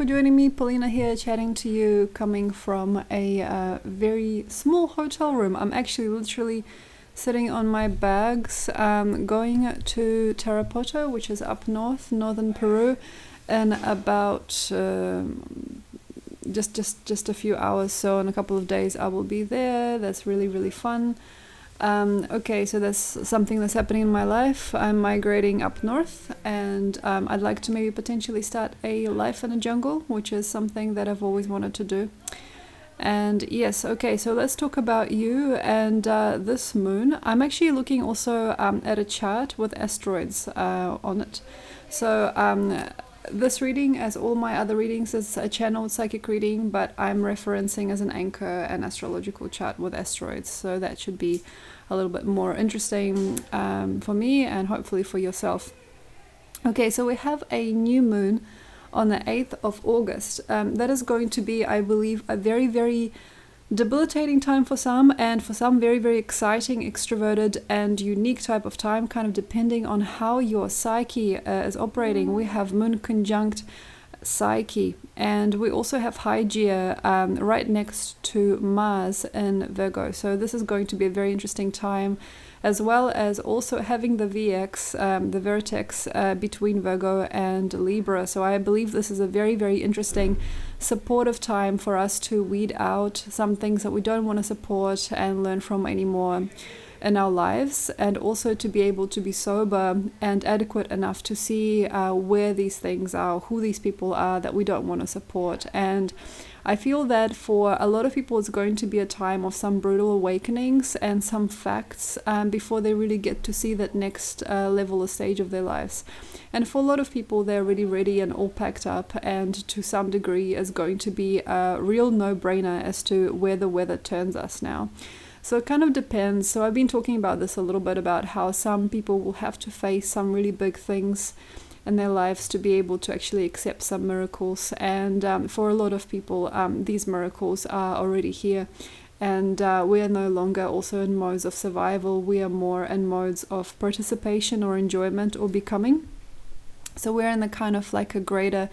for joining me. Polina here, chatting to you, coming from a very small hotel room. I'm actually literally sitting on my bags, going to Tarapoto, which is up north, northern Peru, in about just a few hours. So in a couple of days I will be there. That's really fun. Okay, so that's something that's happening in my life. I'm migrating up north, and I'd like to maybe potentially start a life in a jungle, which is something that I've always wanted to do. And yes, okay, so let's talk about you and this moon. I'm actually looking also at a chart with asteroids on it. So this reading, as all my other readings, is a channeled psychic reading, but I'm referencing as an anchor an astrological chart with asteroids. So that should be a little bit more interesting for me and hopefully for yourself. Okay, so we have a new moon on the 8th of August. That is going to be, I believe, a very debilitating time for some, and for some very exciting, extroverted and unique type of time, kind of depending on how your psyche is operating. We have moon conjunct Psyche, and we also have Hygeia right next to Mars in Virgo. So this is going to be a very interesting time, as well as also having the VX, the vertex between Virgo and Libra. So I believe this is a very interesting, supportive time for us to weed out some things that we don't want to support and learn from anymore in our lives, and also to be able to be sober and adequate enough to see where these things are, who these people are that we don't want to support. And I feel that for a lot of people it's going to be a time of some brutal awakenings and some facts before they really get to see that next level or stage of their lives. And for a lot of people, they're really ready and all packed up, and to some degree is going to be a real no-brainer as to where the weather turns us now. So it kind of depends. So I've been talking about this a little bit, about how some people will have to face some really big things in their lives to be able to actually accept some miracles. And for a lot of people, these miracles are already here. And we are no longer also in modes of survival. We are more in modes of participation or enjoyment or becoming. So we're in the kind of like a greater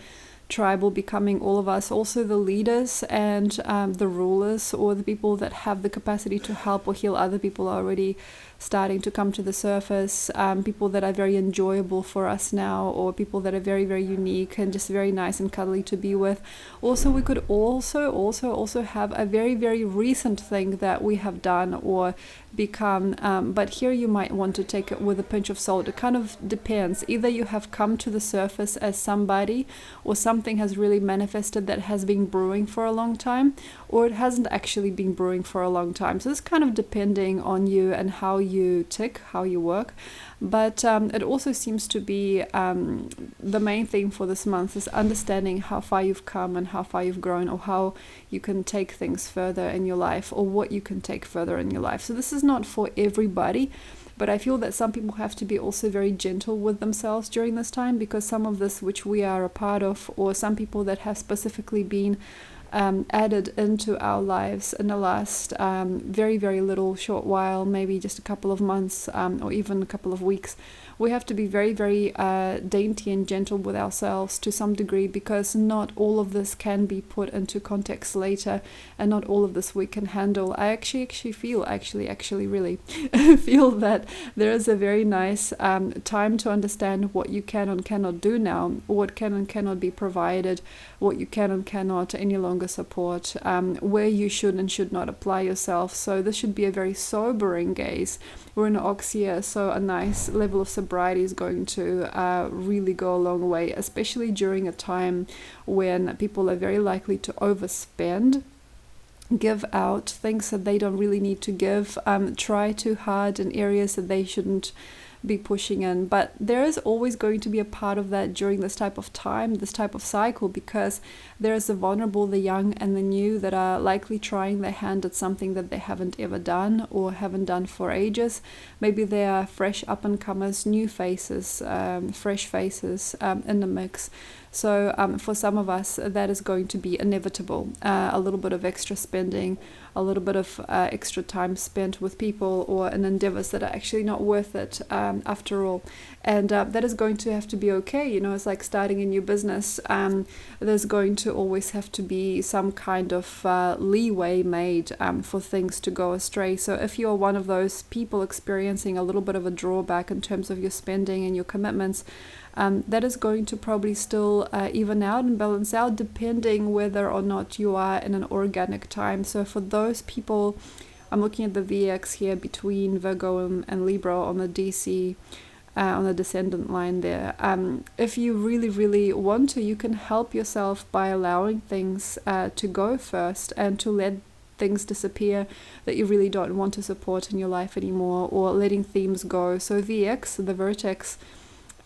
tribal becoming, all of us, also the leaders and the rulers, or the people that have the capacity to help or heal other people, are already starting to come to the surface. People that are very enjoyable for us now, or people that are very unique and just very nice and cuddly to be with. Also, we could also have a very recent thing that we have done or become, but here you might want to take it with a pinch of salt. It kind of depends. Either you have come to the surface as somebody, or something has really manifested that has been brewing for a long time, or it hasn't actually been brewing for a long time. So it's kind of depending on you and how you tick, how you work. But it also seems to be the main thing for this month is understanding how far you've come and how far you've grown, or how you can take things further in your life, or what you can take further in your life. So this is not for everybody, but I feel that some people have to be also very gentle with themselves during this time, because some of this which we are a part of, or some people that have specifically been added into our lives in the last very little short while, maybe just a couple of months or even a couple of weeks, we have to be very dainty and gentle with ourselves to some degree, because not all of this can be put into context later, and not all of this we can handle. I actually feel really feel that there is a very nice time to understand what you can and cannot do now, what can and cannot be provided, what you can and cannot any longer support, where you should and should not apply yourself. So this should be a very sobering gaze. We're in Ox here, so a nice level of sobriety is going to really go a long way, especially during a time when people are very likely to overspend, give out things that they don't really need to give, try too hard in areas that they shouldn't be pushing in. But there is always going to be a part of that during this type of time, this type of cycle, because there is the vulnerable, the young and the new that are likely trying their hand at something that they haven't ever done or haven't done for ages. Maybe they are fresh up and comers, new faces, fresh faces in the mix. So for some of us that is going to be inevitable, a little bit of extra spending, a little bit of extra time spent with people or in endeavors that are actually not worth it after all. And that is going to have to be okay. You know, it's like starting a new business. There's going to always have to be some kind of leeway made for things to go astray. So if you're one of those people experiencing a little bit of a drawback in terms of your spending and your commitments, that is going to probably still even out and balance out, depending whether or not you are in an organic time. So for those people, I'm looking at the VX here between Virgo and Libra on the DC, on the descendant line there. If you really, really want to, you can help yourself by allowing things to go first and to let things disappear that you really don't want to support in your life anymore, or letting themes go. So VX, the vertex,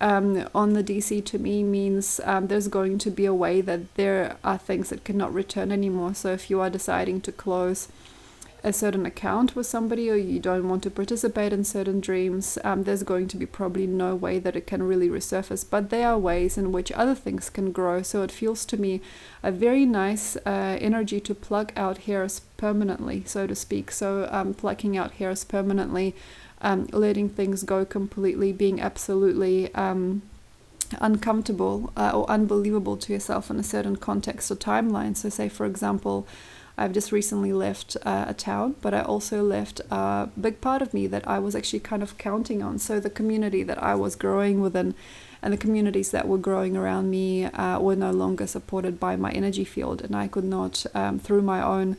on the DC to me means there's going to be a way that there are things that cannot return anymore. So if you are deciding to close a certain account with somebody, or you don't want to participate in certain dreams, there's going to be probably no way that it can really resurface. But there are ways in which other things can grow. So it feels to me a very nice energy to plug out hairs permanently, so to speak. So plucking out hairs permanently, letting things go completely, being absolutely uncomfortable or unbelievable to yourself in a certain context or timeline. So say, for example, I've just recently left a town, but I also left a big part of me that I was actually kind of counting on. So the community that I was growing within and the communities that were growing around me were no longer supported by my energy field, and I could not, through my own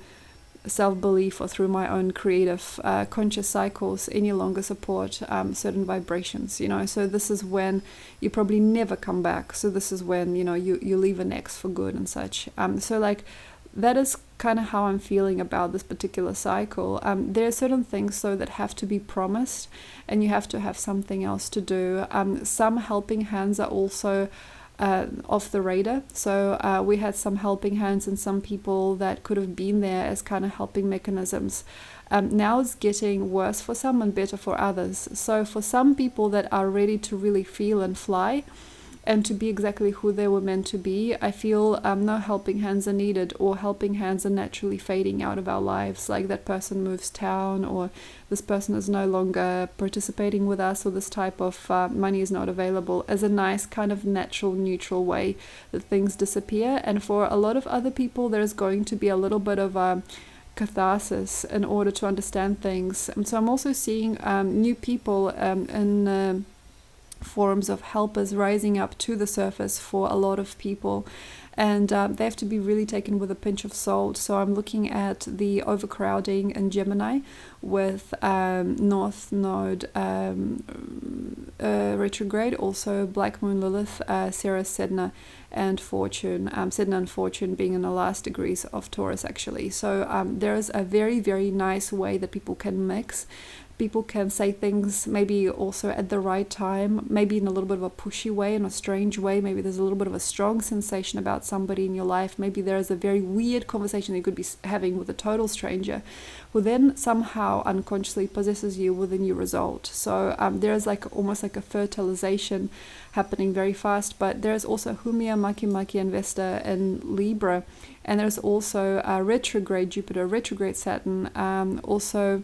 self-belief or through my own creative conscious cycles, any longer support certain vibrations, you know. So this is when you probably never come back. So this is when, you know, you leave an ex for good and such. So like that is kind of how I'm feeling about this particular cycle. There are certain things though that have to be promised, and you have to have something else to do. Some helping hands are also off the radar. So we had some helping hands and some people that could have been there as kind of helping mechanisms. Now it's getting worse for some and better for others. So for some people that are ready to really feel and fly and to be exactly who they were meant to be, I feel no helping hands are needed, or helping hands are naturally fading out of our lives. Like that person moves town, or this person is no longer participating with us, or this type of money is not available, as a nice kind of natural, neutral way that things disappear. And for a lot of other people, there's going to be a little bit of a catharsis in order to understand things. And so I'm also seeing new people in forms of helpers rising up to the surface for a lot of people, and they have to be really taken with a pinch of salt. So I'm looking at the overcrowding in Gemini with North Node retrograde, also Black Moon Lilith, Sarah Sedna and Fortune, Sedna and Fortune being in the last degrees of Taurus actually. So there's a very, very nice way that people can mix. People can say things maybe also at the right time, maybe in a little bit of a pushy way, in a strange way. Maybe there's a little bit of a strong sensation about somebody in your life. Maybe there's a very weird conversation that you could be having with a total stranger, who then somehow unconsciously possesses you with a new result. So there's like almost like a fertilization happening very fast. But there's also Humia Maki Investor in Libra, and there's also a retrograde Jupiter, retrograde Saturn, also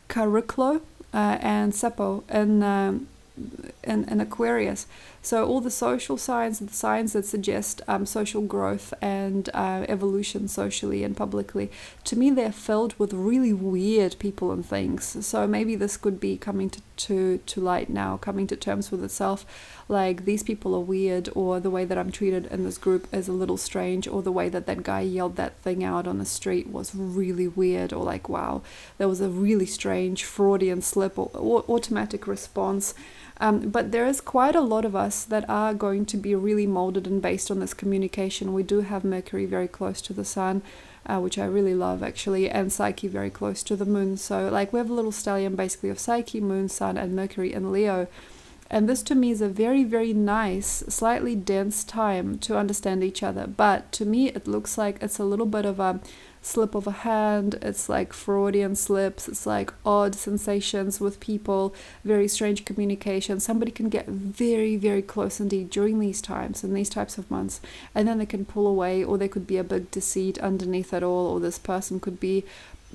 Cariclo and Seppo in Aquarius. So all the social signs, the signs that suggest social growth and evolution socially and publicly, to me they're filled with really weird people and things. So maybe this could be coming to light now, coming to terms with itself, like these people are weird, or the way that I'm treated in this group is a little strange, or the way that that guy yelled that thing out on the street was really weird, or like, wow, there was a really strange Freudian slip or automatic response. But there is quite a lot of us that are going to be really molded and based on this communication. We do have Mercury very close to the Sun, which I really love actually, and Psyche very close to the Moon. So like we have a little stallion basically of Psyche, Moon, Sun and Mercury in Leo. And this to me is a very, very nice, slightly dense time to understand each other. But to me, it looks like it's a little bit of a slip of a hand, it's like Freudian slips, it's like odd sensations with people, very strange communication. Somebody can get very, very close indeed during these times, in these types of months, and then they can pull away, or there could be a big deceit underneath it all, or this person could be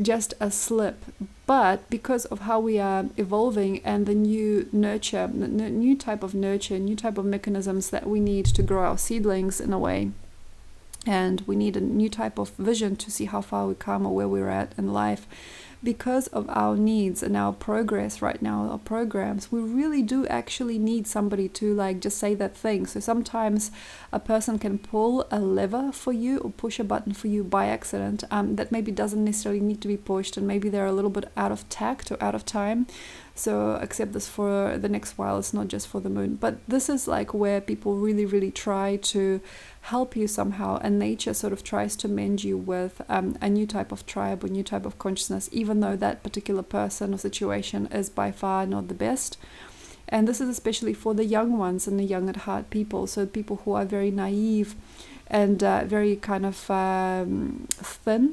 just a slip. But because of how we are evolving and the new nurture, new type of nurture, new type of mechanisms that we need to grow our seedlings in a way, and we need a new type of vision to see how far we come or where we're at in life, because of our needs and our progress right now, our programs, we really do actually need somebody to like just say that thing. So sometimes a person can pull a lever for you or push a button for you by accident, that maybe doesn't necessarily need to be pushed, and maybe they're a little bit out of tact or out of time. So accept this for the next while, it's not just for the moon. But this is like where people really, really try to help you somehow, and nature sort of tries to mend you with a new type of tribe or new type of consciousness, even though that particular person or situation is by far not the best. And this is especially for the young ones and the young at heart people, so people who are very naive and very kind of thin,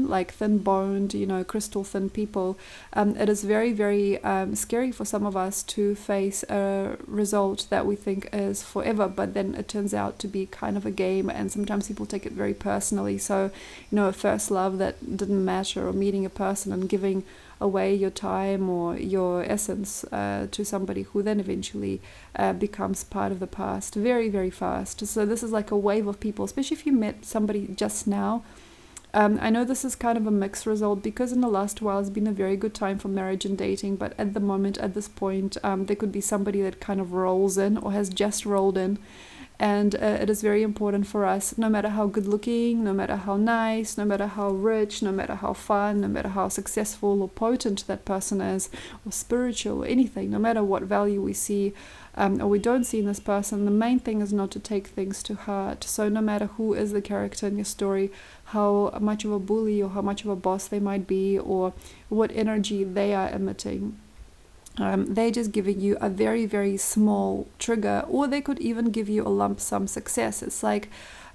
like thin-boned, crystal thin people. It is very, very scary for some of us to face a result that we think is forever, but then it turns out to be kind of a game, and sometimes people take it very personally. So, a first love that didn't matter, or meeting a person and giving away your time or your essence to somebody who then eventually becomes part of the past very, very fast. So this is like a wave of people, especially if you met somebody just now. I know this is kind of a mixed result, because in the last while it's been a very good time for marriage and dating, but at the moment, at this point, there could be somebody that kind of rolls in or has just rolled in. And it is very important for us, no matter how good looking, no matter how nice, no matter how rich, no matter how fun, no matter how successful or potent that person is, or spiritual, or anything, no matter what value we see or we don't see in this person, the main thing is not to take things to heart. So no matter who is the character in your story, how much of a bully or how much of a boss they might be, or what energy they are emitting, they're just giving you a very, very small trigger, or they could even give you a lump sum success. It's like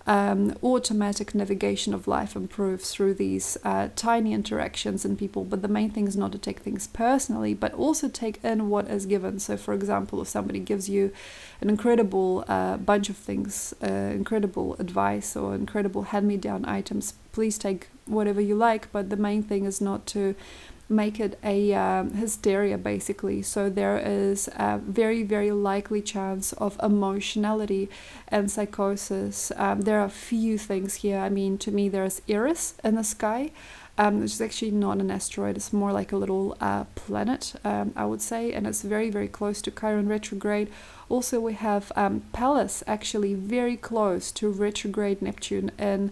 automatic navigation of life improves through these tiny interactions in people. But the main thing is not to take things personally, but also take in what is given. So for example, if somebody gives you an incredible bunch of things, incredible advice or incredible hand-me-down items, please take whatever you like, but the main thing is not to make it a hysteria, basically. So there is a very, very likely chance of emotionality and psychosis. There are a few things here. I mean, to me, there's Eris in the sky, which is actually not an asteroid. It's more like a little planet, I would say, and it's very, very close to Chiron retrograde. Also, we have Pallas, actually very close to retrograde Neptune in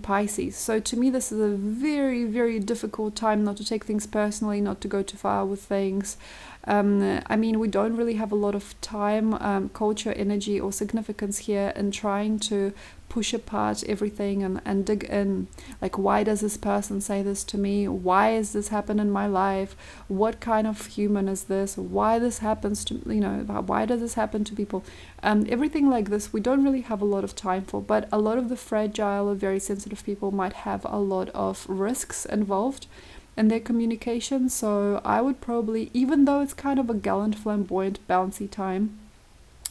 Pisces. So to me, this is a very, very difficult time not to take things personally, not to go too far with things. I mean, we don't really have a lot of time, culture, energy, or significance here in trying to push apart everything and dig in. Like, why does this person say this to me? Why has this happened in my life? What kind of human is this? Why this happens to, why does this happen to people? Everything like this, we don't really have a lot of time for, but a lot of the fragile or very sensitive people might have a lot of risks involved in their communication. So I would probably, even though it's kind of a gallant, flamboyant, bouncy time,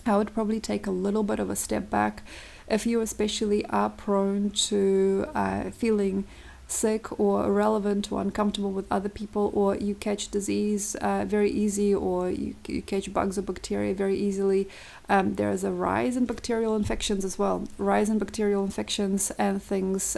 I would probably take a little bit of a step back if you especially are prone to feeling sick or irrelevant or uncomfortable with other people, or you catch disease very easy, or you catch bugs or bacteria very easily. There is a rise in bacterial infections as well. Rise in bacterial infections and things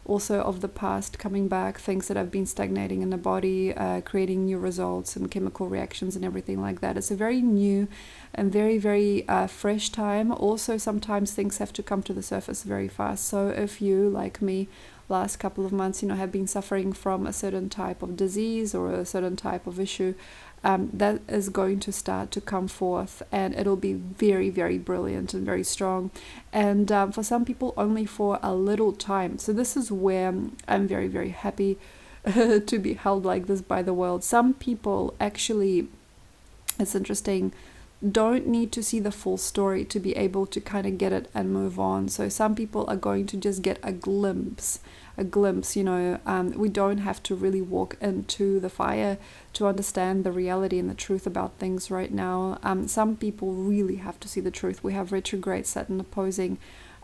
also of the past coming back, things that have been stagnating in the body, creating new results and chemical reactions and everything like that. It's a very new and very, very fresh time. Also, sometimes things have to come to the surface very fast. So if you, like me, last couple of months, have been suffering from a certain type of disease or a certain type of issue, that is going to start to come forth, and it'll be very, very brilliant and very strong. And for some people, only for a little time. So this is where I'm very, very happy to be held like this by the world. Some people actually, it's interesting, don't need to see the full story to be able to kind of get it and move on. So some people are going to just get a glimpse, we don't have to really walk into the fire to understand the reality and the truth about things right now. Some people really have to see the truth. We have retrograde Saturn opposing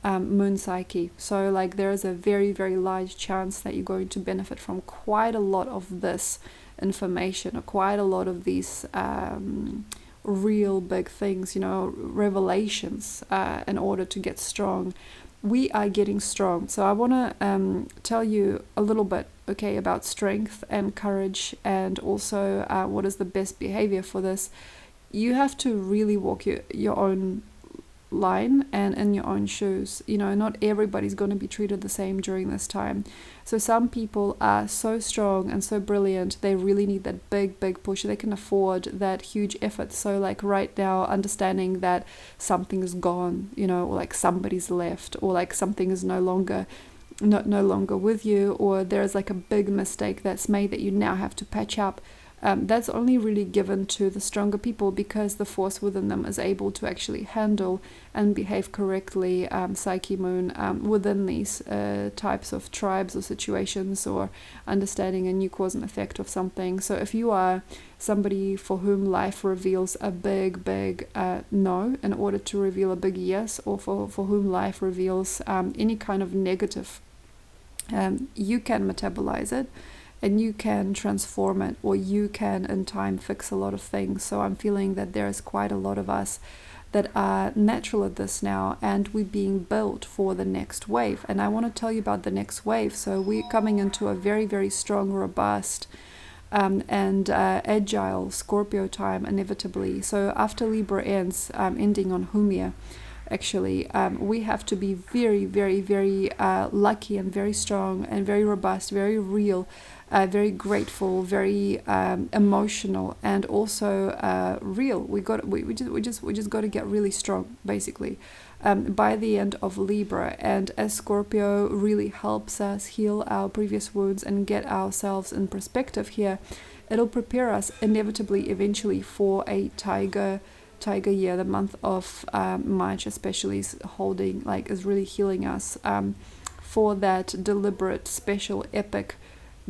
moon psyche. So like there is a very, very large chance that you're going to benefit from quite a lot of this information, or quite a lot of these real big things, revelations, in order to get strong. We are getting strong. So I want to tell you a little bit, about strength and courage, and also what is the best behavior for this. You have to really walk your own line and in your own shoes. Not everybody's going to be treated the same during this time. So some people are so strong and so brilliant, they really need that big push. They can afford that huge effort. So like right now, understanding that something is gone, or like somebody's left, or like something is no longer with you, or there's like a big mistake that's made that you now have to patch up. That's only really given to the stronger people, because the force within them is able to actually handle and behave correctly, Psyche Moon, within these types of tribes or situations, or understanding a new cause and effect of something. So if you are somebody for whom life reveals a big no in order to reveal a big yes, or for whom life reveals any kind of negative, you can metabolize it. And you can transform it, or you can in time fix a lot of things. So I'm feeling that there's quite a lot of us that are natural at this now, and we're being built for the next wave. And I want to tell you about the next wave. So we're coming into a very, very strong, robust, and agile Scorpio time inevitably. So after Libra ends, ending on Humia, actually, we have to be very, very, very lucky and very strong and very robust, very real, very grateful, very emotional, and also real. We just got to get really strong, basically, by the end of Libra. And as Scorpio really helps us heal our previous wounds and get ourselves in perspective here, it'll prepare us inevitably, eventually, for a tiger year. The month of March especially is really healing us for that deliberate, special, epic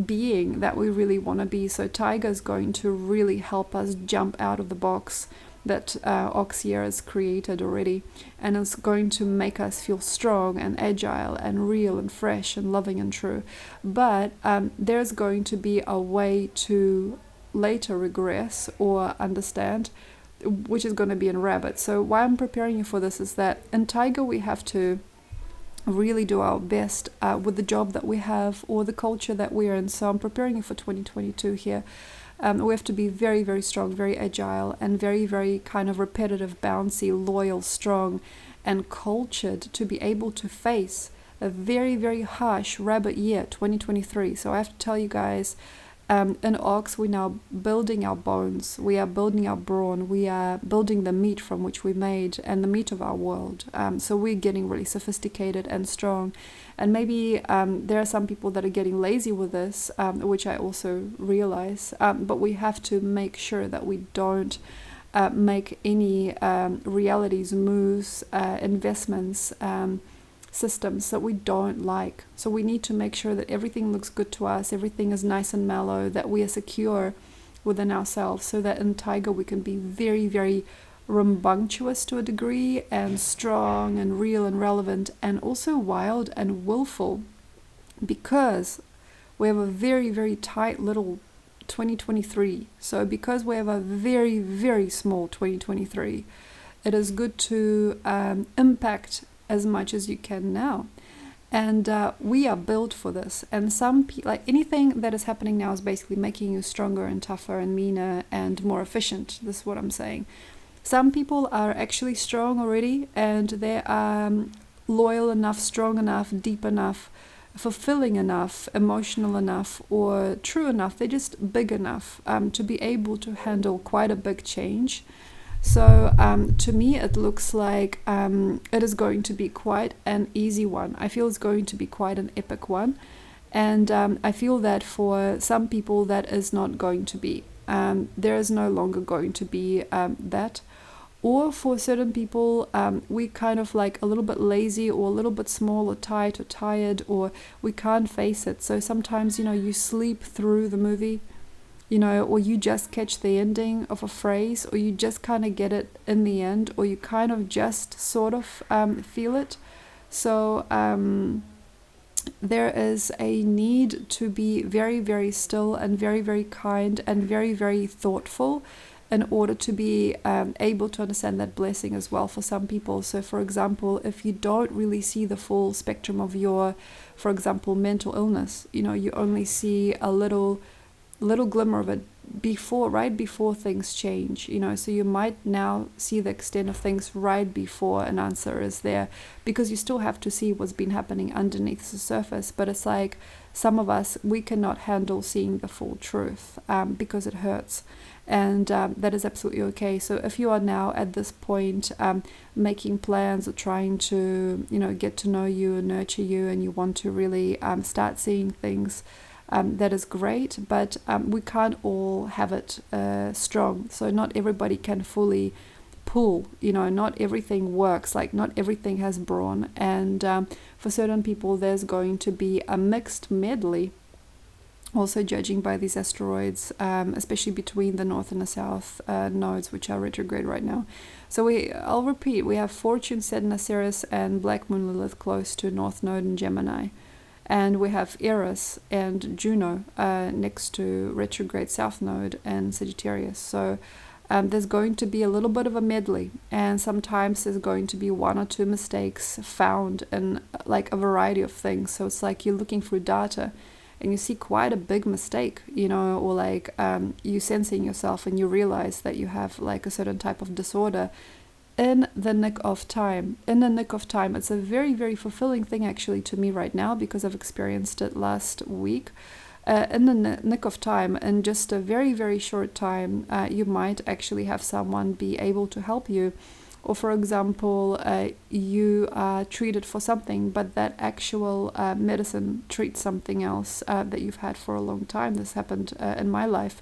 being that we really want to be. So tiger is going to really help us jump out of the box that Ox year has created already, and it's going to make us feel strong and agile and real and fresh and loving and true. But there's going to be a way to later regress or understand, which is going to be in rabbit. So why I'm preparing you for this is that in tiger we have to really do our best with the job that we have or the culture that we're in. So I'm preparing you for 2022 here. We have to be very, very strong, very agile, and very, very kind of repetitive, bouncy, loyal, strong, and cultured to be able to face a very, very harsh rabbit year, 2023. So I have to tell you guys, in Ox, we're now building our bones, we are building our brawn, we are building the meat from which we made, and the meat of our world. So we're getting really sophisticated and strong. And maybe there are some people that are getting lazy with this, which I also realize, but we have to make sure that we don't make any realities, moves, investments, systems that we don't like. So we need to make sure that everything looks good to us, everything is nice and mellow, that we are secure within ourselves, so that in tiger we can be very, very rambunctious to a degree, and strong and real and relevant, and also wild and willful, because we have a very, very tight little 2023. So because we have a very, very small 2023, it is good to impact as much as you can now. And we are built for this. And some people, like anything that is happening now, is basically making you stronger and tougher and meaner and more efficient. This is what I'm saying. Some people are actually strong already, and they are loyal enough, strong enough, deep enough, fulfilling enough, emotional enough, or true enough. They're just big enough to be able to handle quite a big change. So to me, it looks like it is going to be quite an easy one. I feel it's going to be quite an epic one. And I feel that for some people, that is not going to be. There is no longer going to be that. Or for certain people, we kind of like a little bit lazy or a little bit small or tight or tired, or we can't face it. So sometimes, you sleep through the movie, or you just catch the ending of a phrase, or you just kind of get it in the end, or you kind of just sort of feel it. So there is a need to be very, very still and very, very kind and very, very thoughtful in order to be able to understand that blessing as well for some people. So for example, if you don't really see the full spectrum of your, for example, mental illness, you only see a little glimmer of it right before things change, so you might now see the extent of things right before an answer is there, because you still have to see what's been happening underneath the surface. But it's like some of us, we cannot handle seeing the full truth because it hurts, and that is absolutely okay. So if you are now at this point making plans or trying to get to know you and nurture you, and you want to really start seeing things, that is great, but we can't all have it strong. So not everybody can fully pull, not everything works, like not everything has brawn. And for certain people, there's going to be a mixed medley, also judging by these asteroids, especially between the north and the south nodes, which are retrograde right now. So I'll repeat, we have Fortune, Saturn, Ceres, and Black Moon Lilith close to North Node in Gemini. And we have Eris and Juno next to retrograde South Node and Sagittarius. So there's going to be a little bit of a medley, and sometimes there's going to be one or two mistakes found in like a variety of things. So it's like you're looking through data and you see quite a big mistake, or like you sensing yourself and you realize that you have like a certain type of disorder in the nick of time. It's a very, very fulfilling thing actually to me right now, because I've experienced it last week. In the nick of time, in just a very, very short time, you might actually have someone be able to help you. Or for example, you are treated for something, but that actual medicine treats something else that you've had for a long time. This happened in my life.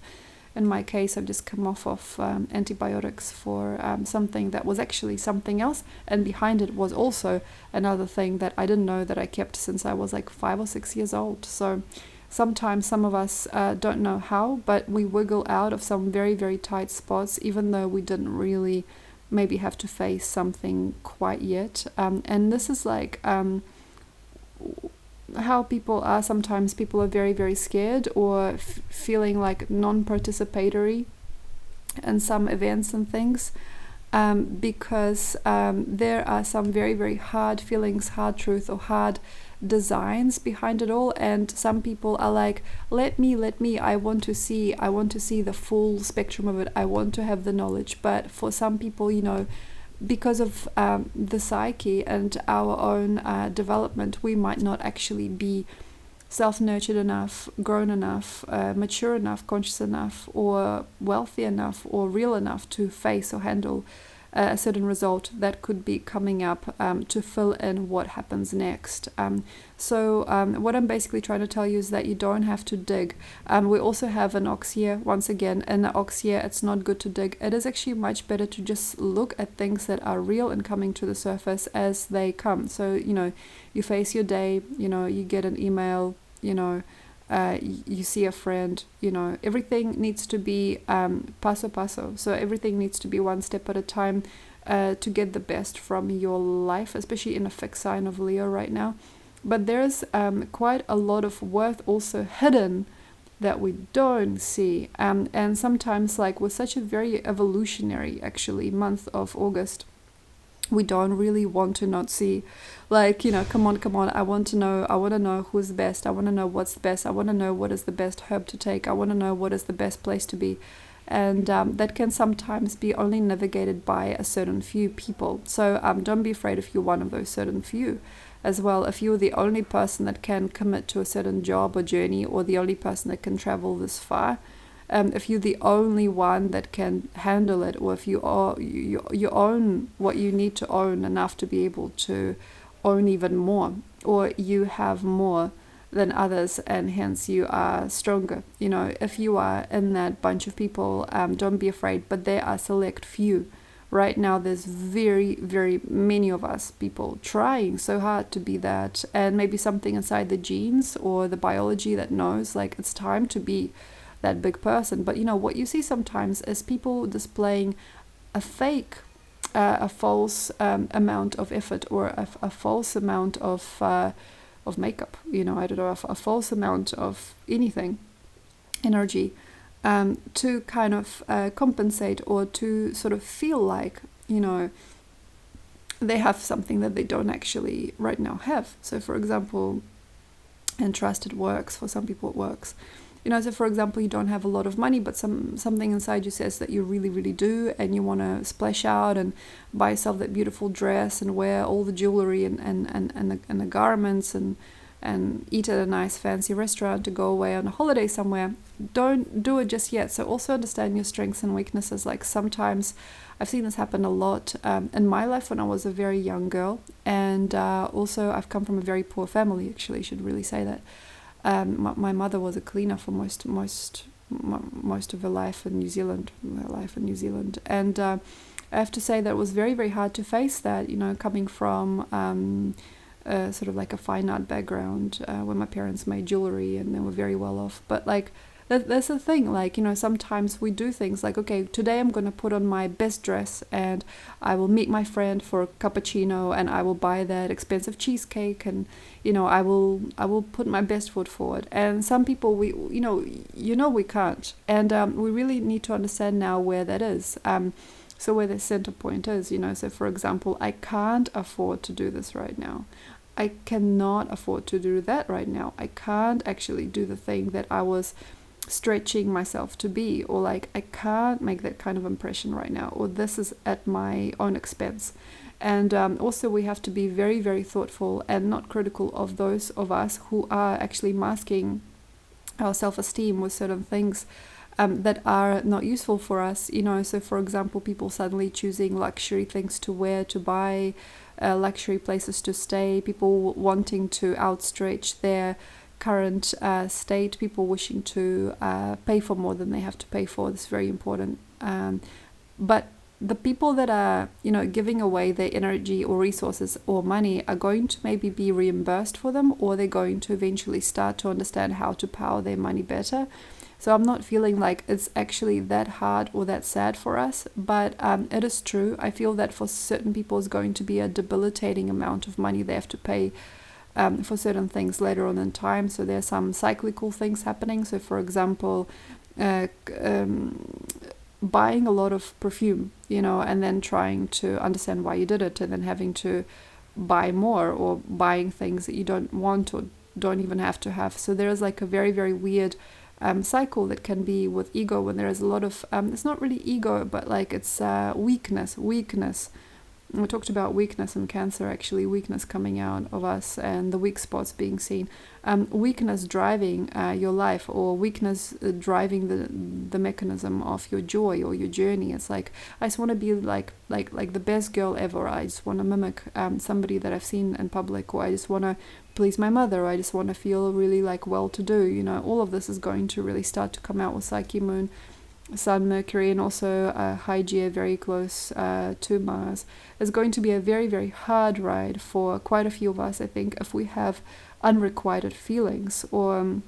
In my case, I've just come off of antibiotics for something that was actually something else, and behind it was also another thing that I didn't know that I kept since I was like 5 or 6 years old. So sometimes some of us don't know how, but we wiggle out of some very, very tight spots, even though we didn't really maybe have to face something quite yet. And this is like how people are. Sometimes people are very, very scared or feeling like non-participatory in some events and things, because there are some very, very hard feelings, hard truth, or hard designs behind it all. And some people are like, let me, I want to see the full spectrum of it, I want to have the knowledge. But for some people, because of the psyche and our own development, we might not actually be self-nurtured enough, grown enough, mature enough, conscious enough, or wealthy enough, or real enough to face or handle a certain result that could be coming up to fill in what happens next. So what I'm basically trying to tell you is that you don't have to dig. We also have an ox here. Once again, in the ox here, it's not good to dig. It is actually much better to just look at things that are real and coming to the surface as they come. So, you face your day, you get an email, you see a friend, everything needs to be paso paso. So everything needs to be one step at a time to get the best from your life, especially in a fixed sign of Leo right now. But there's quite a lot of worth also hidden that we don't see. And sometimes, like with such a very evolutionary, actually, month of August, we don't really want to not see, like, come on, I want to know who's the best, I want to know what's the best, I want to know what is the best herb to take, I want to know what is the best place to be. And that can sometimes be only navigated by a certain few people. So don't be afraid if you're one of those certain few as well. If you're the only person that can commit to a certain job or journey, or the only person that can travel this far, if you're the only one that can handle it, or if you own what you need to own enough to be able to own even more, or you have more than others and hence you are stronger. If you are in that bunch of people, don't be afraid, but there are select few right now there's very, very many of us people trying so hard to be that, and maybe something inside the genes or the biology that knows like it's time to be that big person. But what you see sometimes is people displaying a fake, a false amount of effort, or a false amount of makeup, I don't know, a false amount of anything, energy, to kind of compensate, or to sort of feel like, they have something that they don't actually right now have. So for example, and trust, it works. For some people it works. So for example, you don't have a lot of money, but something inside you says that you really, really do, and you want to splash out and buy yourself that beautiful dress and wear all the jewelry and the garments and eat at a nice fancy restaurant, to go away on a holiday somewhere. Don't do it just yet. So also understand your strengths and weaknesses. Like sometimes I've seen this happen a lot in my life when I was a very young girl, and also I've come from a very poor family, actually, I should really say that. My mother was a cleaner for most of her life in New Zealand, and I have to say that it was very, very hard to face that, coming from sort of like a fine art background, where my parents made jewelry and they were very well off. But like that's the thing, like, sometimes we do things like, okay, today I'm going to put on my best dress and I will meet my friend for a cappuccino and I will buy that expensive cheesecake, and I will put my best foot forward. And some people, we we can't, and we really need to understand now where that is, so where the center point is. So for example, I can't afford to do this right now. I cannot afford to do that right now. I can't actually do the thing that I was stretching myself to be, or like I can't make that kind of impression right now, or this is at my own expense. And also we have to be very, very thoughtful and not critical of those of us who are actually masking our self-esteem with certain things that are not useful for us. So for example, people suddenly choosing luxury things to wear, to buy, luxury places to stay, people wanting to outstretch their current state, people wishing to pay for more than they have to pay for. This is very important. But the people that are, giving away their energy or resources or money are going to maybe be reimbursed for them, or they're going to eventually start to understand how to power their money better. So I'm not feeling like it's actually that hard or that sad for us, but it is true. I feel that for certain people it's going to be a debilitating amount of money they have to pay for certain things later on in time. So there's some cyclical things happening. So for example, buying a lot of perfume, and then trying to understand why you did it, and then having to buy more, or buying things that you don't want or don't even have to have. So there's like a very, very weird cycle that can be with ego, when there is a lot of it's not really ego, but like it's weakness. We talked about weakness in Cancer, actually, weakness coming out of us and the weak spots being seen. Weakness driving your life, or weakness driving the mechanism of your joy or your journey. It's like, I just want to be like the best girl ever. I just want to mimic somebody that I've seen in public, or I just want to please my mother, or I just want to feel really like well-to-do. All of this is going to really start to come out with Psyche Moon, Sun, Mercury, and also Hygeia very close to Mars. It's going to be a very, very hard ride for quite a few of us, I think, if we have unrequited feelings, or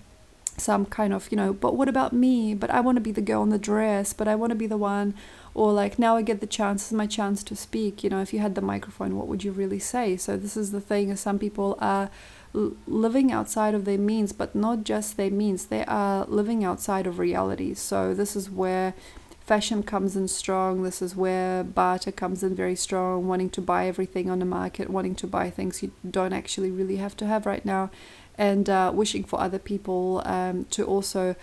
some kind of, but what about me? But I want to be the girl in the dress, but I want to be the one, or like, now I get the chance, this is my chance to speak. If you had the microphone, what would you really say? So this is the thing, is some people are living outside of their means, but not just their means, they are living outside of reality. So this is where fashion comes in strong, this is where barter comes in very strong, wanting to buy everything on the market, wanting to buy things you don't actually really have to have right now, and wishing for other people to also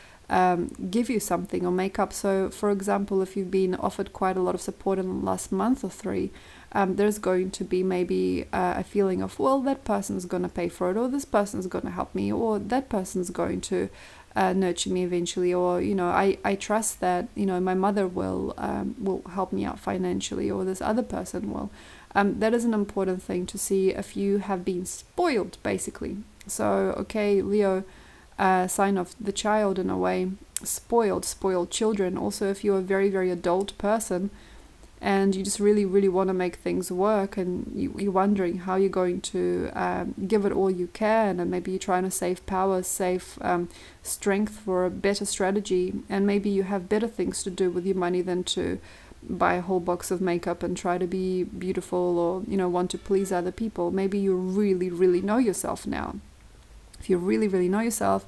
give you something or make up. So for example, if you've been offered quite a lot of support in the last month or 3, there's going to be maybe a feeling of, well, that person's going to pay for it, or this person's going to help me, or that person's going to nurture me eventually, or I trust that my mother will help me out financially, or this other person will. That is an important thing to see if you have been spoiled, basically. So okay, Leo, sign of the child in a way, spoiled children. Also, if you're a very, very adult person, and you just really, really want to make things work, and you're wondering how you're going to give it all you can, and maybe you're trying to save power, save strength for a better strategy, and maybe you have better things to do with your money than to buy a whole box of makeup and try to be beautiful, or want to please other people. Maybe you really, really know yourself now. If you really, really know yourself,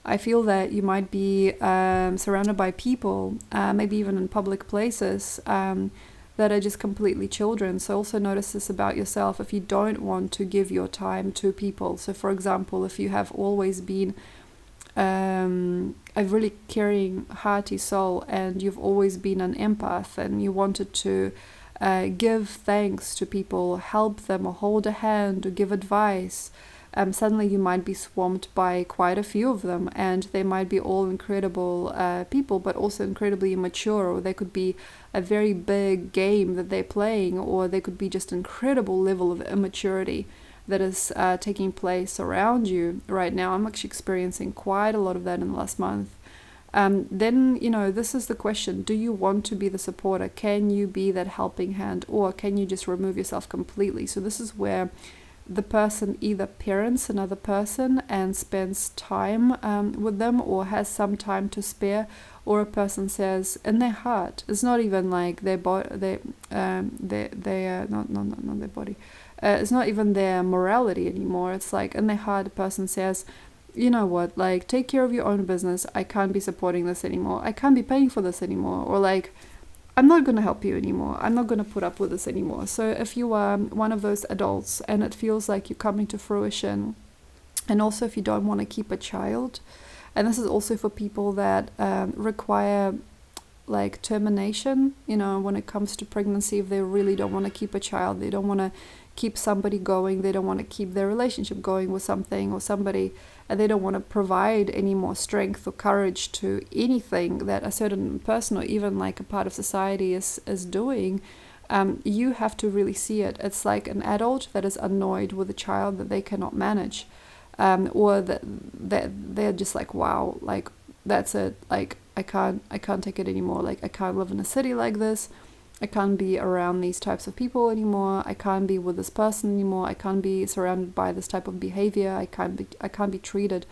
I feel that you might be surrounded by people, maybe even in public places, that are just completely children. So also notice this about yourself if you don't want to give your time to people. So for example, if you have always been a really caring, hearty soul, and you've always been an empath, and you wanted to give thanks to people, help them, or hold a hand, or give advice, suddenly you might be swamped by quite a few of them, and they might be all incredible people, but also incredibly immature, or they could be a very big game that they're playing, or they could be just an incredible level of immaturity that is taking place around you right now. I'm actually experiencing quite a lot of that in the last month. Then, this is the question. Do you want to be the supporter? Can you be that helping hand, or can you just remove yourself completely? So this is where the person either parents another person and spends time with them, or has some time to spare, or a person says in their heart, it's not even like their body, not their body, it's not even their morality anymore. It's like in their heart, a person says, you know what, like, take care of your own business. I can't be supporting this anymore. I can't be paying for this anymore. Or like, I'm not going to help you anymore. I'm not going to put up with this anymore. So if you are one of those adults and it feels like you're coming to fruition, and also if you don't want to keep a child, and this is also for people that require like termination, when it comes to pregnancy, if they really don't want to keep a child, they don't want to keep somebody going, they don't want to keep their relationship going with something or somebody, and they don't want to provide any more strength or courage to anything that a certain person or even like a part of society is doing, you have to really see it. It's like an adult that is annoyed with a child that they cannot manage, or that they're just like, wow, like that's it, like I can't take it anymore, like I can't live in a city like this, I can't be around these types of people anymore, I can't be with this person anymore, I can't be surrounded by this type of behavior, I can't be treated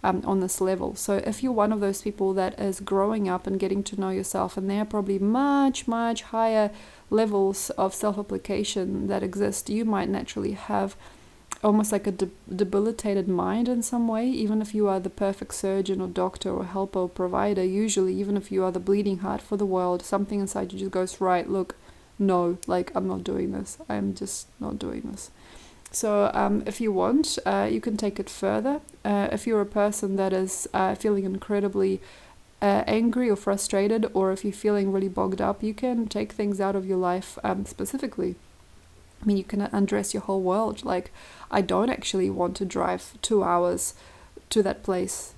on this level. So if you're one of those people that is growing up and getting to know yourself, and there are probably much, much higher levels of self-application that exist, you might naturally have almost like a debilitated mind in some way. Even if you are the perfect surgeon or doctor or helper or provider, usually even if you are the bleeding heart for the world, something inside you just goes, right, look, no, like I'm not doing this, I'm just not doing this. So if you want, you can take it further. If you're a person that is feeling incredibly angry or frustrated, or if you're feeling really bogged up, you can take things out of your life specifically. I mean, you can undress your whole world. Like, I don't actually want to drive 2 hours to that place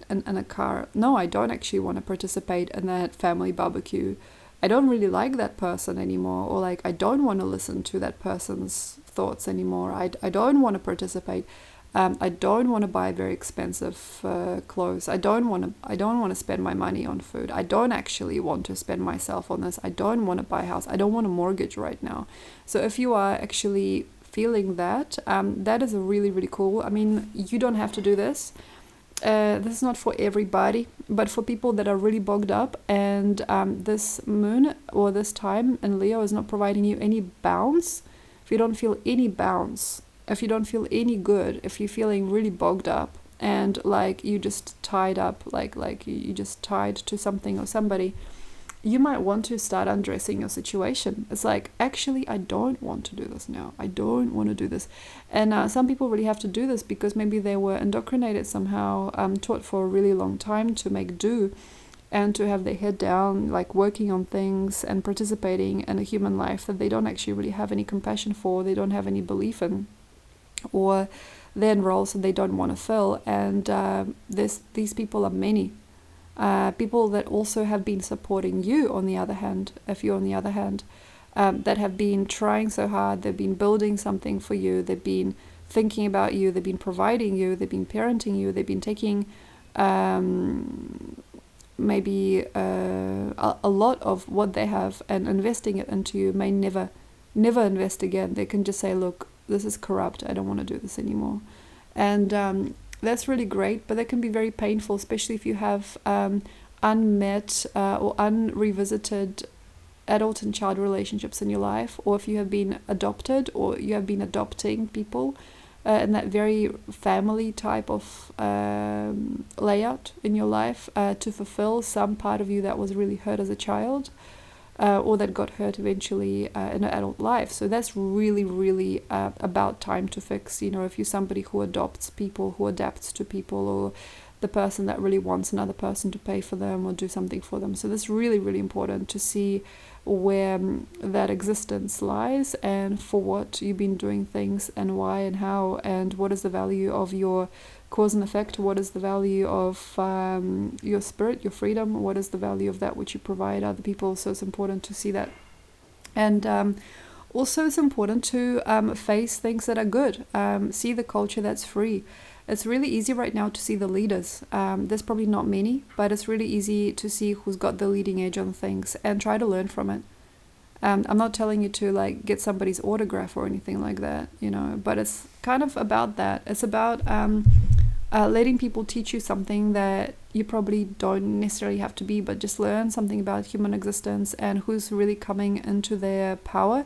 in a car. No, I don't actually want to participate in that family barbecue. I don't really like that person anymore. Or like, I don't want to listen to that person's thoughts anymore. I don't want to participate. I don't want to buy very expensive clothes. I don't want to spend my money on food. I don't actually want to spend myself on this. I don't want to buy a house. I don't want a mortgage right now. So if you are actually feeling that, that is a really, really cool. I mean, you don't have to do this. This is not for everybody, but for people that are really bogged up, and this moon or this time in Leo is not providing you any bounce. If you don't feel any bounce, if you don't feel any good, if you're feeling really bogged up and like you just tied up, like you just tied to something or somebody, you might want to start undressing your situation. It's like, actually, I don't want to do this now. I don't want to do this. And some people really have to do this because maybe they were indoctrinated somehow, taught for a really long time to make do and to have their head down, like working on things and participating in a human life that they don't actually really have any compassion for, they don't have any belief in, or they're in roles that they don't want to fill. And these people are many. People that also have been supporting you, on the other hand, if you're on the other hand, that have been trying so hard, they've been building something for you, they've been thinking about you, they've been providing you, they've been parenting you, they've been taking maybe a lot of what they have and investing it into you may never invest again. They can just say, look, this is corrupt, I don't want to do this anymore. And that's really great, but that can be very painful, especially if you have unmet or unrevisited adult and child relationships in your life, or if you have been adopted or you have been adopting people in that very family type of layout in your life to fulfill some part of you that was really hurt as a child or that got hurt eventually in an adult life. So that's really, really about time to fix. You know, if you're somebody who adopts people, who adapts to people, or the person that really wants another person to pay for them or do something for them. So that's really, really important to see where that existence lies and for what you've been doing things and why and how, and what is the value of your cause and effect, what is the value of your spirit, your freedom, what is the value of that which you provide other people. So it's important to see that. And also it's important to face things that are good, see the culture that's free. It's really easy right now to see the leaders. There's probably not many, but it's really easy to see who's got the leading edge on things and try to learn from it. I'm not telling you to like get somebody's autograph or anything like that, you know, but it's kind of about that. It's about letting people teach you something that you probably don't necessarily have to be, but just learn something about human existence and who's really coming into their power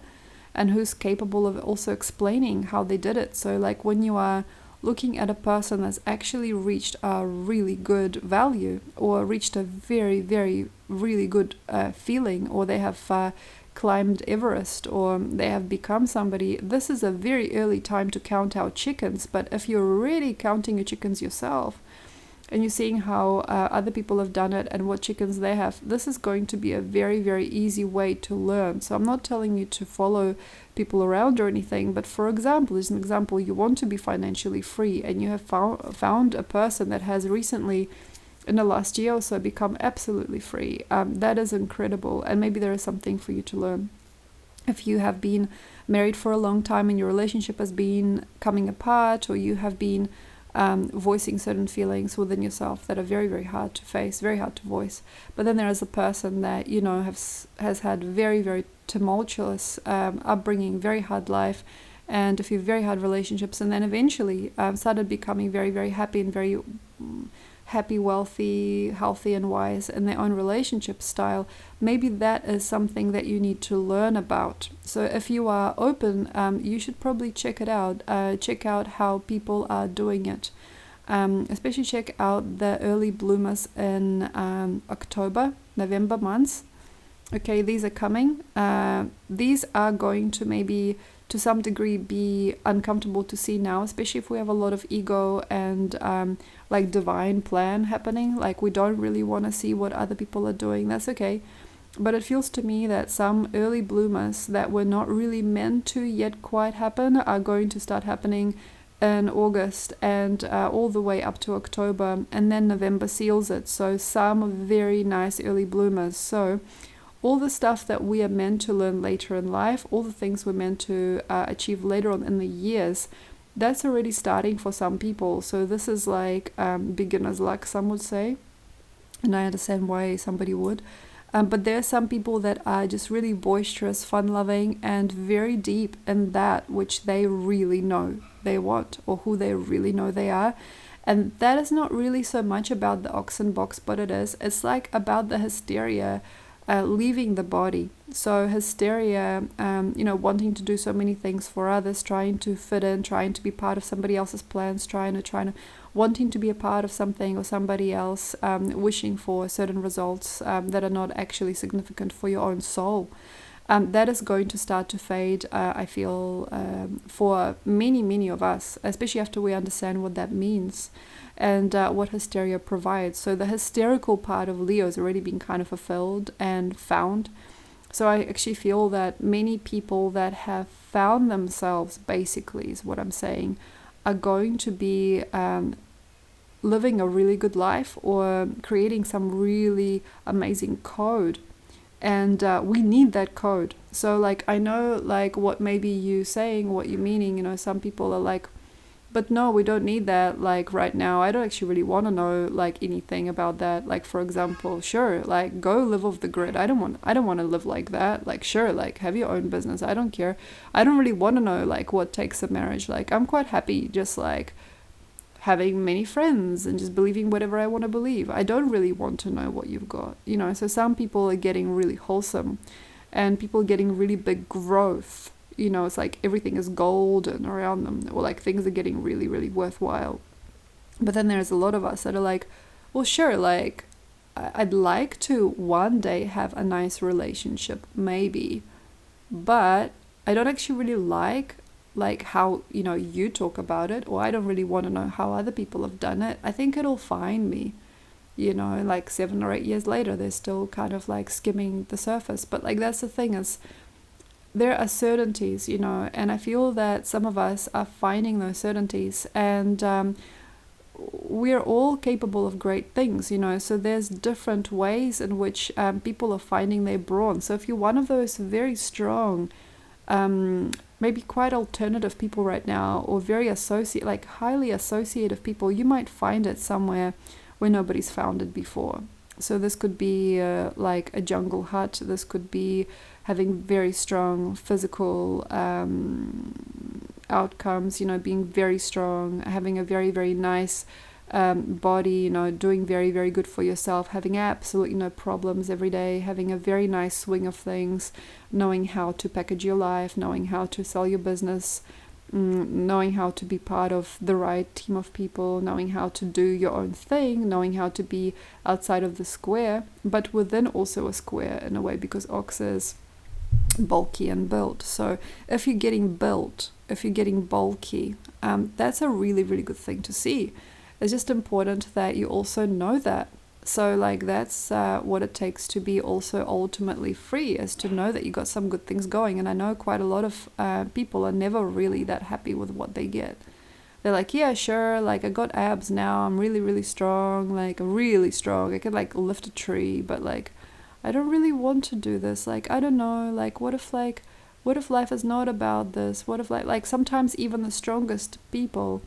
and who's capable of also explaining how they did it. So like when you are looking at a person that's actually reached a really good value or reached a very, very, really good feeling, or they have climbed Everest, or they have become somebody, this is a very early time to count out chickens. But if you're really counting your chickens yourself and you're seeing how other people have done it and what chickens they have, this is going to be a very, very easy way to learn. So I'm not telling you to follow people around or anything, but for example, as an example, you want to be financially free and you have found a person that has recently in the last year or so become absolutely free. That is incredible, and maybe there is something for you to learn. If you have been married for a long time and your relationship has been coming apart, or you have been voicing certain feelings within yourself that are very, very hard to face, very hard to voice. But then there is a person that, you know, has had very, very tumultuous upbringing, very hard life, and a few very hard relationships, and then eventually started becoming very, very happy and very happy, wealthy, healthy, and wise in their own relationship style. Maybe that is something that you need to learn about. So if you are open, you should probably check it out. Check out how people are doing it. Especially check out the early bloomers in October, November months. Okay, these are coming. These are going to maybe to some degree be uncomfortable to see now, especially if we have a lot of ego and like divine plan happening. Like we don't really want to see what other people are doing. That's okay. But it feels to me that some early bloomers that were not really meant to yet quite happen are going to start happening in August and all the way up to October, and then November seals it. So some very nice early bloomers. So all the stuff that we are meant to learn later in life, all the things we're meant to achieve later on in the years, that's already starting for some people. So this is like beginner's luck, some would say. And I understand why somebody would. But there are some people that are just really boisterous, fun-loving, and very deep in that which they really know they want, or who they really know they are. And that is not really so much about the oxen box, but it's like about the hysteria leaving the body. So hysteria, wanting to do so many things for others, trying to fit in, trying to be part of somebody else's plans, trying to wanting to be a part of something or somebody else, wishing for certain results that are not actually significant for your own soul. That is going to start to fade, I feel, for many, many of us, especially after we understand what that means and what hysteria provides. So the hysterical part of Leo has already been kind of fulfilled and found. So I actually feel that many people that have found themselves, basically, is what I'm saying, are going to be living a really good life or creating some really amazing code. And we need that code. So like I know like what maybe you saying, what you're meaning, some people are like, But no, we don't need that. Like right now, I don't actually really want to know like anything about that. Like for example, sure, like go live off the grid. I don't want to live like that. Like sure, like have your own business. I don't care. I don't really want to know like what takes a marriage. Like I'm quite happy just like having many friends and just believing whatever I want to believe. I don't really want to know what you've got, you know. So some people are getting really wholesome, and people getting really big growth. You know, it's like everything is golden around them, or like things are getting really, really worthwhile. But then there's a lot of us that are like, well, sure, like I'd like to one day have a nice relationship, maybe, but I don't actually really like how, you know, you talk about it, or I don't really want to know how other people have done it. I think it'll find me, you know, like 7 or 8 years later, they're still kind of like skimming the surface. But like that's the thing, is there are certainties, you know, and I feel that some of us are finding those certainties, and we're all capable of great things, you know. So there's different ways in which people are finding their brawn. So if you're one of those very strong, maybe quite alternative people right now, or very highly associative people, you might find it somewhere where nobody's found it before. So this could be like a jungle hut. This could be having very strong physical outcomes, you know, being very strong, having a very, very nice body, you know, doing very, very good for yourself, having absolutely no problems every day, having a very nice swing of things, knowing how to package your life, knowing how to sell your business, knowing how to be part of the right team of people, knowing how to do your own thing, knowing how to be outside of the square, but within also a square in a way, because ox is bulky and built. So if you're getting built, if you're getting bulky, that's a really, really good thing to see. It's just important that you also know that. So like that's what it takes to be also ultimately free, is to know that you got some good things going. And I know quite a lot of people are never really that happy with what they get. They're like, yeah, sure, like I got abs now, I'm really, really strong, like really strong, I can like lift a tree, but like I don't really want to do this. Like I don't know, like what if life is not about this? What if like sometimes even the strongest people,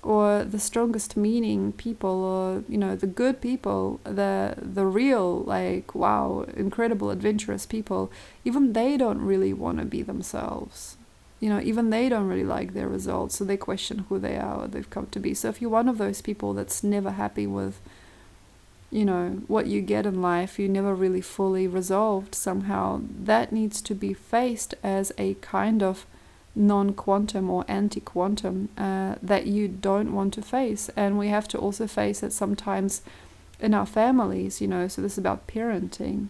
or the strongest meaning people, or you know, the good people, the real like wow, incredible adventurous people, even they don't really want to be themselves. You know, even they don't really like their results, so they question who they are, or they've come to be. So if you're one of those people that's never happy with, you know, what you get in life, you never really fully resolved somehow, that needs to be faced as a kind of non-quantum or anti-quantum that you don't want to face. And we have to also face it sometimes in our families, you know. So this is about parenting,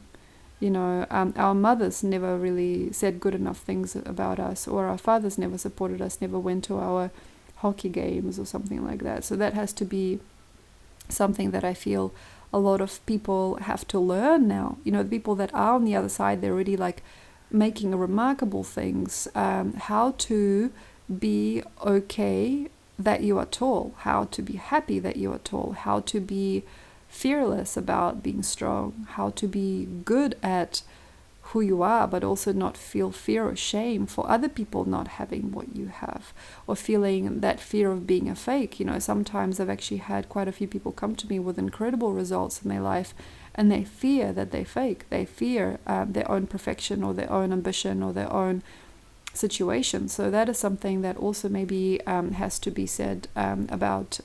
you know. Our mothers never really said good enough things about us, or our fathers never supported us, never went to our hockey games or something like that. So that has to be something that I feel a lot of people have to learn now. You know, the people that are on the other side, they're really like making remarkable things, how to be okay that you are tall, how to be happy that you are tall, how to be fearless about being strong, how to be good at who you are, but also not feel fear or shame for other people not having what you have, or feeling that fear of being a fake. You know, sometimes I've actually had quite a few people come to me with incredible results in their life, and they fear that they fake. They fear their own perfection, or their own ambition, or their own situation. So that is something that also maybe has to be said about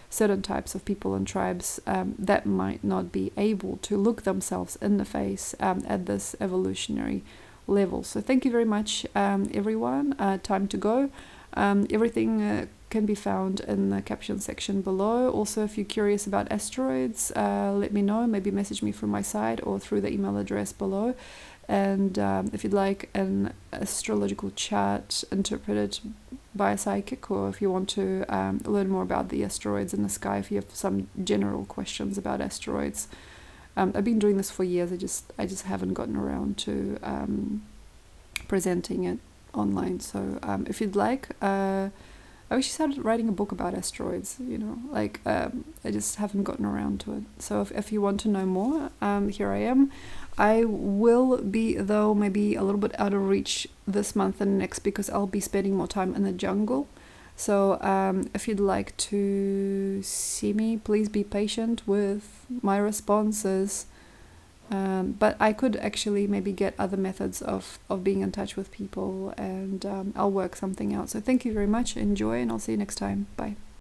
certain types of people and tribes that might not be able to look themselves in the face at this evolutionary level. So thank you very much, everyone. Time to go. Everything can be found in the caption section below. Also, if you're curious about asteroids, let me know. Maybe message me from my site or through the email address below. And if you'd like an astrological chart interpreted by a psychic, or if you want to learn more about the asteroids in the sky, if you have some general questions about asteroids, I've been doing this for years. I just haven't gotten around to presenting it online. So if you'd like, I actually started writing a book about asteroids, you know, like I just haven't gotten around to it. So if you want to know more, here I am. I will be, though, maybe a little bit out of reach this month and next, because I'll be spending more time in the jungle. So if you'd like to see me, please be patient with my responses. But I could actually maybe get other methods of being in touch with people, and I'll work something out. So thank you very much. Enjoy, and I'll see you next time. Bye.